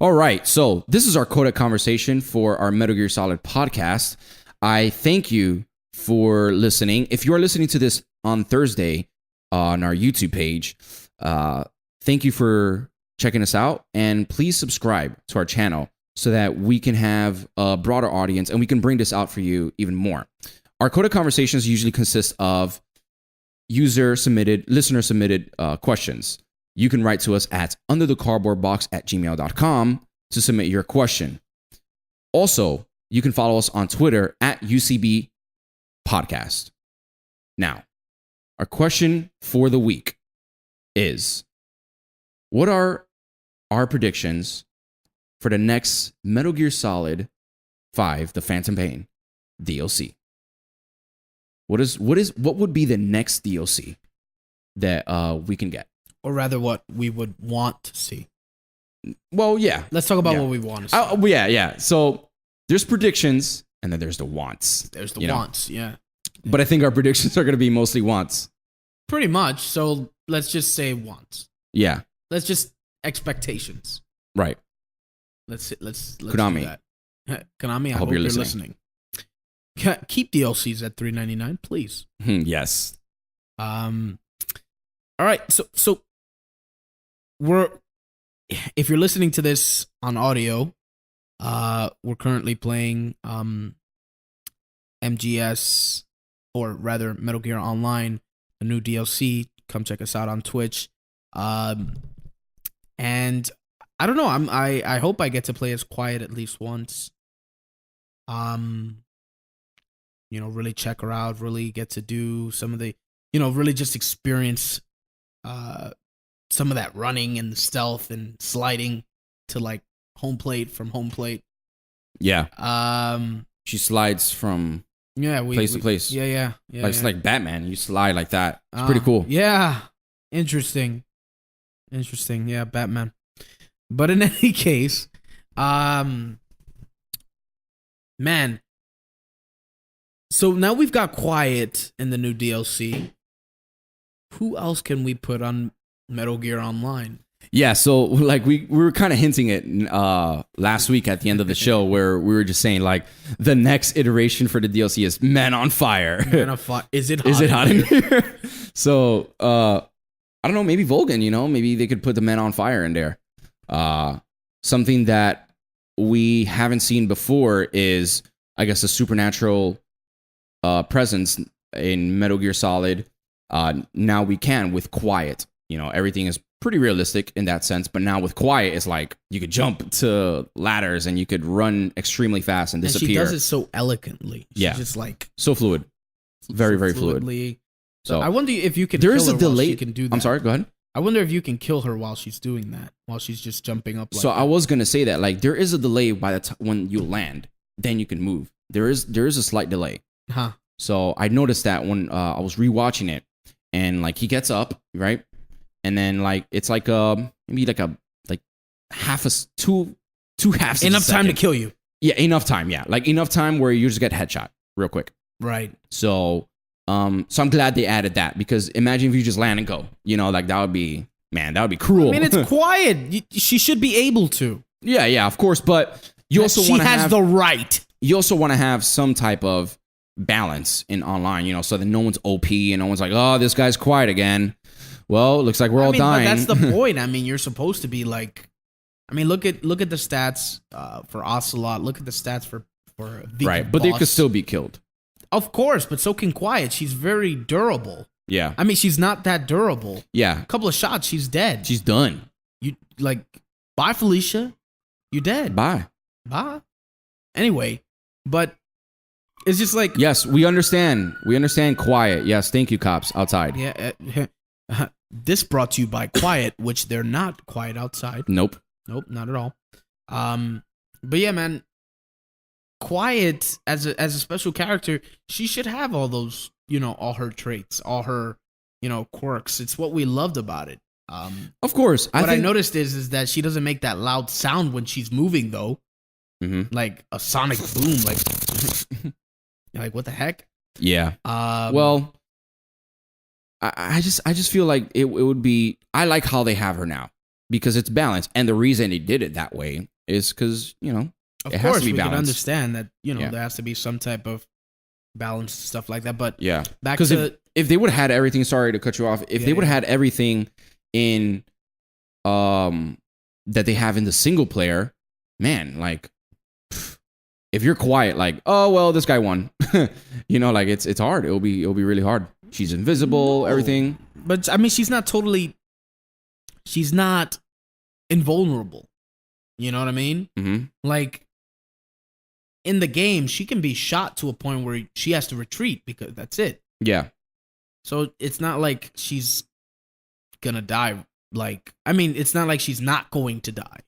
All right, so this is our Codec conversation for our Metal Gear Solid podcast. I thank you for listening. If you are listening to this on Thursday on our YouTube page, thank you for checking us out, and please subscribe to our channel so that we can have a broader audience and we can bring this out for you even more. Our Codec conversations usually consist of listener submitted questions. You can write to us at underthecardboardbox@gmail.com to submit your question. Also, you can follow us on Twitter at UCB Podcast. Now, our question for the week is, what are our predictions for the next Metal Gear Solid 5, The Phantom Pain DLC? What would be the next DLC that we can get? Or rather, what we would want to see. Well, yeah. Let's talk about what we want to see. Yeah. So there's predictions, and then there's the wants. There's the wants, yeah. But I think our predictions are going to be mostly wants. Pretty much. So let's just say wants. Yeah. Let's just expectations. Right. Let's Konami. do that. Konami, I hope you're listening. Keep DLCs at $3.99, please. Yes. All right. So if you're listening to this on audio, we're currently playing MGS, or rather Metal Gear Online, a new DLC. Come check us out on Twitch. And I don't know. I hope I get to play as Quiet at least once. Really check her out. Really get to do some of the, really just experience some of that running and the stealth and sliding to like from home plate. Yeah. She slides from place to place. Yeah. It's like Batman. You slide like that. It's pretty cool. Yeah. Interesting. Yeah, Batman. But in any case, man. So now we've got Quiet in the new DLC. Who else can we put on Metal Gear Online? Yeah, so like we were kind of hinting it last week at the end of the show, where we were just saying like the next iteration for the DLC is Men on Fire. Men on Fire. Is it hot in here? So I don't know, maybe Volgan, maybe they could put the Men on Fire in there. Something that we haven't seen before is, I guess, a supernatural presence in Metal Gear Solid. Now we can with Quiet. Everything is pretty realistic in that sense, but now with Quiet, it's like you could jump to ladders and you could run extremely fast and disappear. And she does it so elegantly. She's just like so fluid, very fluid. So I wonder if you can. There is a delay. While she can do that. I'm sorry. Go ahead. I wonder if you can kill her while she's doing that, while she's just jumping up. So I was gonna say that like there is a delay by the time when you land, then you can move. There is a slight delay. Huh. So I noticed that when I was rewatching it, and like he gets up, right? And then like it's like maybe like half a two halves enough time to kill you. Yeah, enough time. Yeah, like enough time where you just get headshot real quick. Right. So I'm glad they added that, because imagine if you just land and go. Like that would be cruel. I mean, it's Quiet. She should be able to. Yeah, of course. But you also want to have the right. You also want to have some type of balance in online, so that no one's OP and no one's like, oh, this guy's Quiet again. Well, it looks like we're all dying. But that's the point. I mean, you're supposed to be like, look at the stats for Ocelot. Look at the stats for right, but they could still be killed. Of course, but so can Quiet. She's very durable. Yeah. I mean, she's not that durable. Yeah. A couple of shots, she's dead. She's done. You like, bye, Felicia. You dead. Bye. Anyway, but it's just like, yes, we understand. We understand Quiet. Yes, thank you, cops outside. Yeah. This brought to you by Quiet, which they're not quiet outside. Nope, not at all. But yeah, man, Quiet as a special character, she should have all those, all her traits, all her, quirks. It's what we loved about it. Of course. What I noticed is that she doesn't make that loud sound when she's moving, though. Mm-hmm. Like a sonic boom, like like what the heck? Yeah. Well, I just feel like it would be. I like how they have her now. because it's balanced. And the reason they did it that way is because, you know, Of it course, has to be we can balanced. understand that, you know, Yeah. there has to be some type of balance stuff like that. But Yeah. back Because to if they would have had everything, sorry to cut you off, if Yeah, they would yeah. have had everything in that they have in the single player, man, like if you're quiet, like, oh well, this guy won. You know, like it's hard. It'll be really hard. She's invisible, No. everything. But I mean, she's not invulnerable. You know what I mean? Mm-hmm. Like in the game, she can be shot to a point where she has to retreat because that's it. Yeah. So it's not like she's gonna die. Like, I mean, it's not like she's not going to die.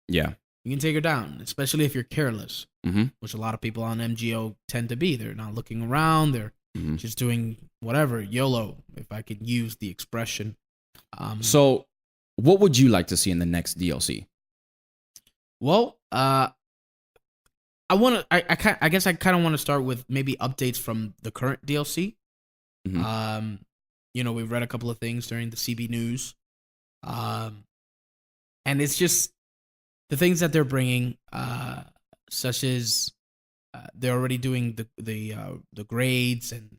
Yeah. You can take her down, especially if you're careless, Mm-hmm. which a lot of people on MGO tend to be. They're not looking around. They're Mm-hmm. just doing whatever, YOLO, if I could use the expression. So, what would you like to see in the next DLC? Well, I guess I kind of want to start with maybe updates from the current DLC. Mhm. You know, we've read a couple of things during the CB news. And it's just the things that they're bringing, such as they're already doing the grades and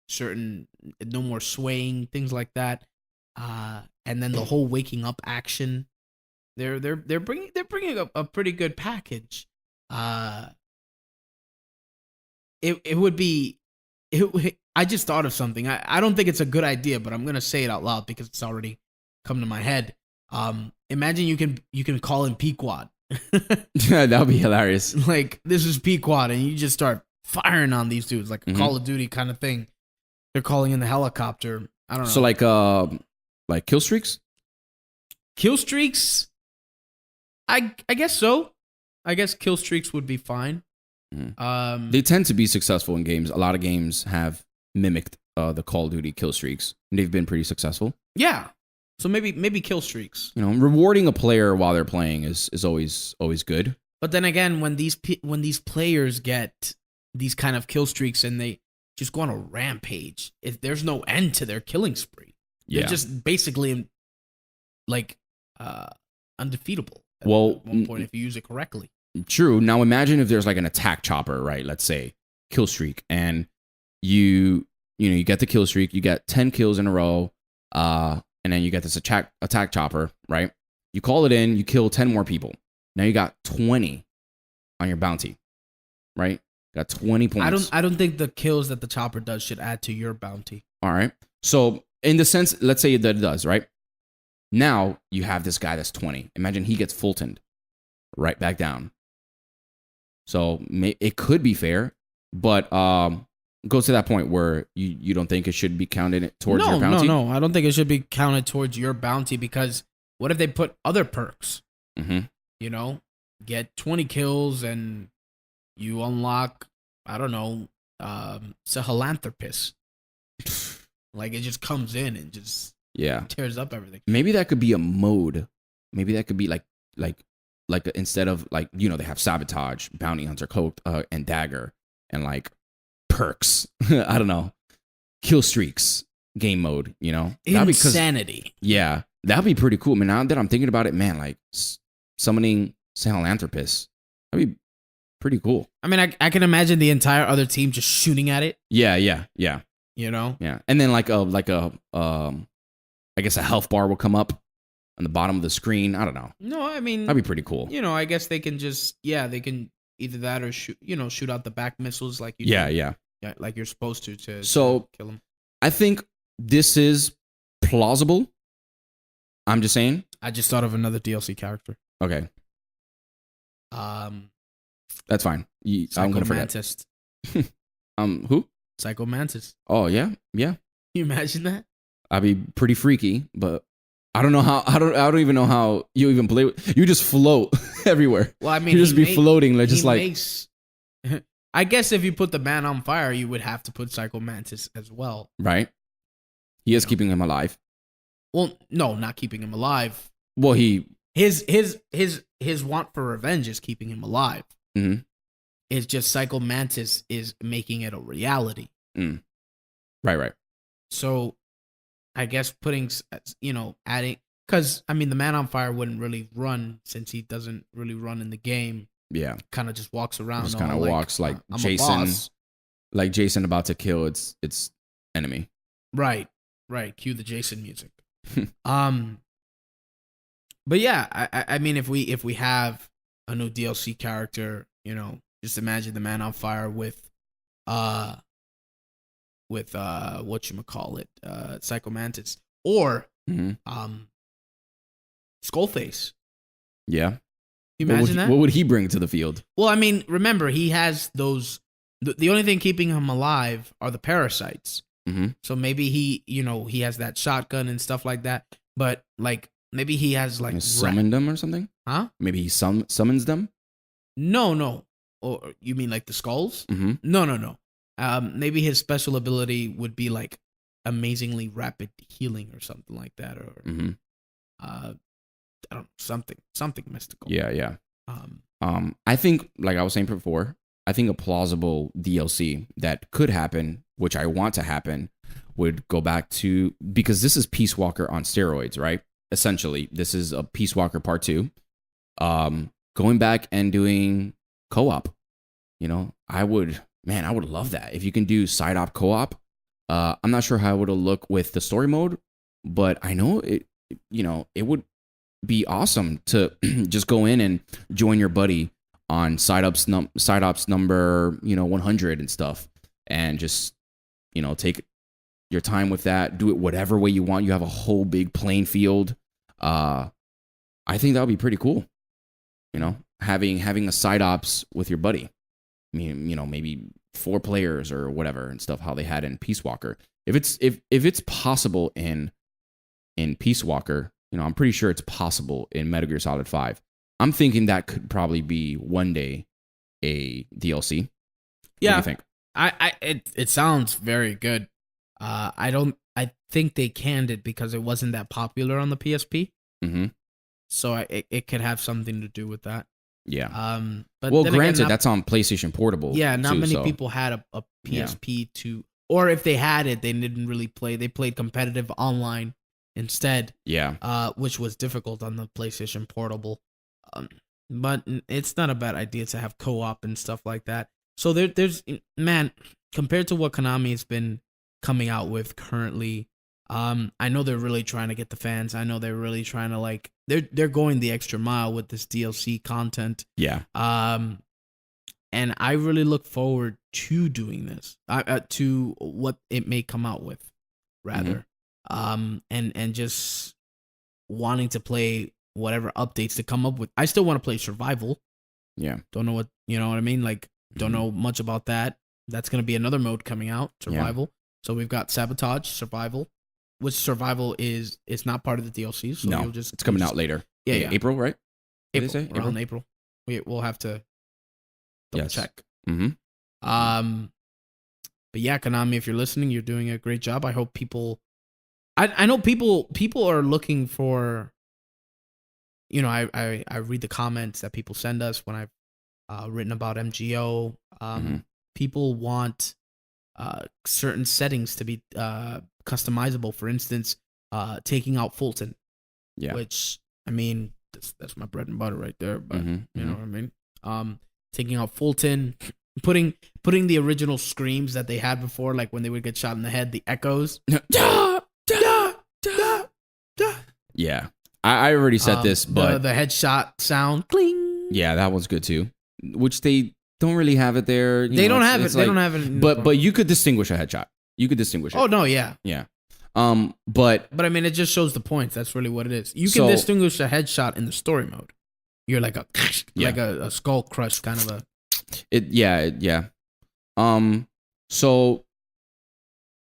certain no more swaying, things like that. And then the whole waking up action. They're bringing a pretty good package. It would be I just thought of something. I don't think it's a good idea, but I'm gonna say it out loud because it's already come to my head. Imagine you can call in Pequod. That would be hilarious. Like, this is Pequod, and you just start firing on these dudes like a Mhm. Call of Duty kind of thing. They're calling in the helicopter. I don't know. So like kill streaks? Kill streaks. I guess so. I guess kill streaks would be fine. Mhm. They tend to be successful in games. A lot of games have mimicked the Call of Duty kill streaks, and they've been pretty successful. Yeah. So maybe kill streaks. You know, rewarding a player while they're playing is always good. But then again, when these players get these kind of kill streaks and they just go on a rampage, there's no end to their killing spree. Yeah. They're just basically like undefeatable at Well, one point if you use it correctly. True. Now imagine if there's like an attack chopper, right? Let's say kill streak, and you get the kill streak, you get 10 kills in a row, and then you get this attack chopper, right? You call it in, you kill 10 more people. Now you got 20 on your bounty, right? Got 20 points. I don't think the kills that the chopper does should add to your bounty. All right. So in the sense, let's say that it does, right? Now you have this guy that's 20. Imagine he gets Fultoned right back down. So it could be fair, but it goes to that point where you don't think it should be counted towards your bounty? No. I don't think it should be counted towards your bounty because what if they put other perks? Mm-hmm. You know, get 20 kills and you unlock, I don't know, Sahelanthropus. Like, it just comes in and just tears up everything. Maybe that could be a mode. Maybe that could be like instead of like, you know, they have sabotage, bounty hunter, cloak, and dagger, and like perks. I don't know, kill streaks, game mode. You know, Insanity. That'd be pretty cool. I mean, now that I'm thinking about it, man, like summoning Sahelanthropus, that'd be pretty cool. I mean, I can imagine the entire other team just shooting at it. Yeah. You know? Yeah. And then I guess a health bar will come up on the bottom of the screen. I don't know. No, I mean, that'd be pretty cool. You know, I guess they can just, they can either that or shoot out the back missiles like you do. Yeah, like you're supposed to so kill them. I think this is plausible. I'm just saying. I just thought of another DLC character. Okay. That's fine. I'm gonna forget. Mantis. Who? Psycho Mantis. Oh yeah. Can you imagine that? I'd be pretty freaky, but I don't know how. I don't even know how you even play. You just float everywhere. Well, I mean, you just be floating, like just like. Makes, I guess if you put the man on fire, you would have to put Psycho Mantis as well. Right. He is keeping him alive. Well, no, not keeping him alive. Well, his want for revenge is keeping him alive. Mm-hmm. It's just Psycho Mantis is making it a reality. Mm. Right. So, I guess adding Because, I mean, the Man on Fire wouldn't really run since he doesn't really run in the game. Yeah. Kind of just walks around. Just kind of walks like I'm Jason. a boss. Like Jason about to kill its enemy. Right. Cue the Jason music. But yeah, I mean, if we have a new DLC character, just imagine the Man on Fire with whatchamacallit, Psycho Mantis or Skullface. Yeah. You imagine that? What would he bring to the field? Well, I mean, remember, he has those. The only thing keeping him alive are the parasites. Mm-hmm. So maybe he has that shotgun and stuff like that. But like maybe he has like summon them or something. Huh? Maybe he summons them. No. Or you mean like the skulls? Mm-hmm. No. Maybe his special ability would be like amazingly rapid healing or something like that, or I don't know, something mystical. Yeah. I think, like I was saying before, I think a plausible DLC that could happen, which I want to happen, would go back to, because this is Peace Walker on steroids, right? Essentially, this is a Peace Walker Part 2. Going back and doing co-op. I would love that. If you can do side-op co-op. I'm not sure how it would look with the story mode, but I know it would be awesome to just go in and join your buddy on side ops number 100 and stuff, and just take your time with that. Do it whatever way you want. You have a whole big playing field. I think that would be pretty cool. Having a side ops with your buddy. I mean, maybe 4 players or whatever and stuff. How they had in Peace Walker. If it's possible in Peace Walker, I'm pretty sure it's possible in Metal Gear Solid 5. I'm thinking that could probably be one day a DLC. Yeah. What do you think? It sounds very good. I think they canned it because it wasn't that popular on the PSP. Mm-hmm. So it could have something to do with that. Yeah. But well, granted, that's on PlayStation Portable. Yeah, not many people had a PSP to, or if they had it, they didn't really play. They played competitive online instead. Yeah. Which was difficult on the PlayStation Portable. But it's not a bad idea to have co-op and stuff like that. So there's compared to what Konami has been coming out with currently, I know they're really trying to get the fans. I know they're really trying to they're going the extra mile with this DLC content. Yeah. And I really look forward to doing this. To what it may come out with, rather. And just wanting to play whatever updates to come up with. I still want to play Survival. Yeah. Don't know what, you know what I mean? Don't know much about that. That's going to be another mode coming out, Survival. Yeah. So we've got Sabotage, Survival, which Survival is not part of the DLC. So no, it's coming out later. Yeah. April, right? Around April. We'll have to double check. Mm-hmm. But yeah, Konami, if you're listening, you're doing a great job. I hope people... I know people are looking for... I read the comments that people send us when I've written about MGO. People want certain settings to be customizable. For instance, taking out Fulton. Yeah. Which, I mean, that's my bread and butter right there. But you know what I mean? Taking out Fulton, putting the original screams that they had before, like when they would get shot in the head, the echoes. Yeah. I already said this, but the headshot sound, cling. Yeah, that was good too. Which they don't really have it there. They don't have it. They don't have it. But you could distinguish a headshot. You could distinguish it. Oh no, yeah. Yeah. But I mean, it just shows the points. That's really what it is. You can distinguish a headshot in the story mode. You're like a skull crush kind of a. Yeah. So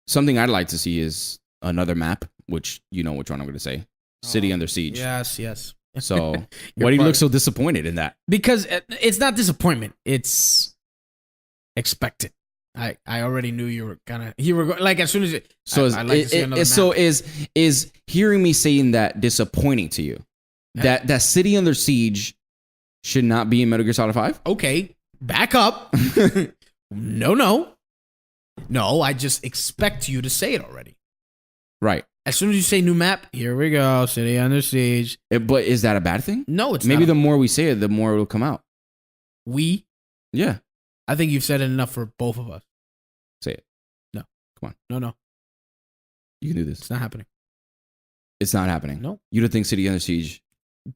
something I'd like to see is another map, which you know which one I'm going to say. City Under Siege. Yes. So why do you look so disappointed in that? Because it's not disappointment. It's expected. I already knew you were like as soon as it. So is hearing me saying that disappointing to you? Yeah. That City Under Siege should not be in Metal Gear Solid 5? Okay, back up. No. I just expect you to say it already. Right. As soon as you say new map, here we go, City Under Siege. But is that a bad thing? No, it's Maybe not. the more we say it, the more it'll come out. I think you've said it enough for both of us. Say it. No. Come on. No. You can do this. It's not happening. It's not happening. No. You don't think City Under Siege?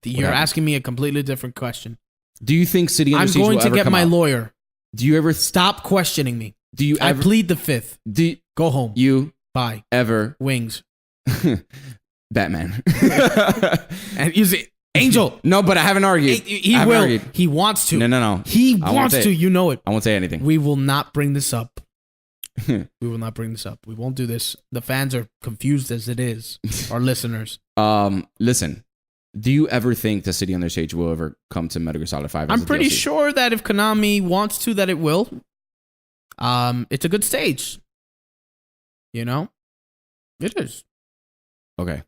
You're asking me a completely different question. Do you think City Under Siege will I'm ever going to get come my out? lawyer. Do you ever? Stop questioning me. Do you I ever? plead the fifth. Go home. You Bye. ever? Wings. Batman. And you see, Angel. No, but I haven't argued. He I haven't will. argued. He wants to. No. He I won't wants say to. it. You know it. I won't say anything. We will not bring this up. We will not bring this up. We won't do this. The fans are confused as it is. Our listeners. Listen. Do you ever think the City Under Siege will ever come to Metal Gear Solid 5? I'm pretty sure that if Konami wants to, that it will. It's a good stage. You know, it is. Okay.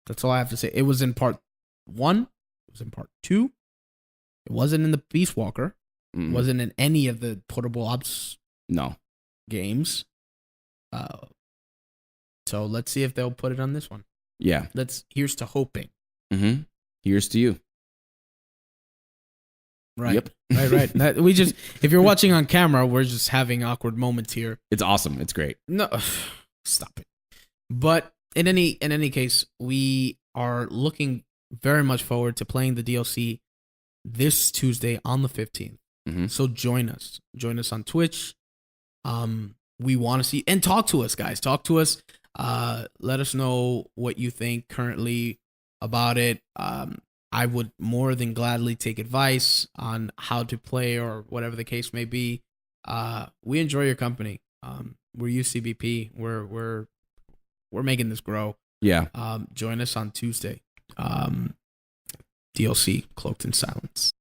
That's all I have to say. It was in part 1. It was in part 2. It wasn't in the Beast Walker. It wasn't in any of the portable ops. No. Games. So let's see if they'll put it on this one. Yeah. Here's to hoping. Mm-hmm. Here's to you. Right. Yep. Right. If you're watching on camera, we're just having awkward moments here. It's awesome. It's great. No, stop it. But in any case, we are looking very much forward to playing the DLC this Tuesday on the 15th. Mm-hmm. So join us. Join us on Twitch. We want to see and talk to us, guys. Talk to us. Let us know what you think currently about it. I would more than gladly take advice on how to play or whatever the case may be. We enjoy your company. We're UCBP. We're making this grow. Yeah. Join us on Tuesday. DLC Cloaked in Silence.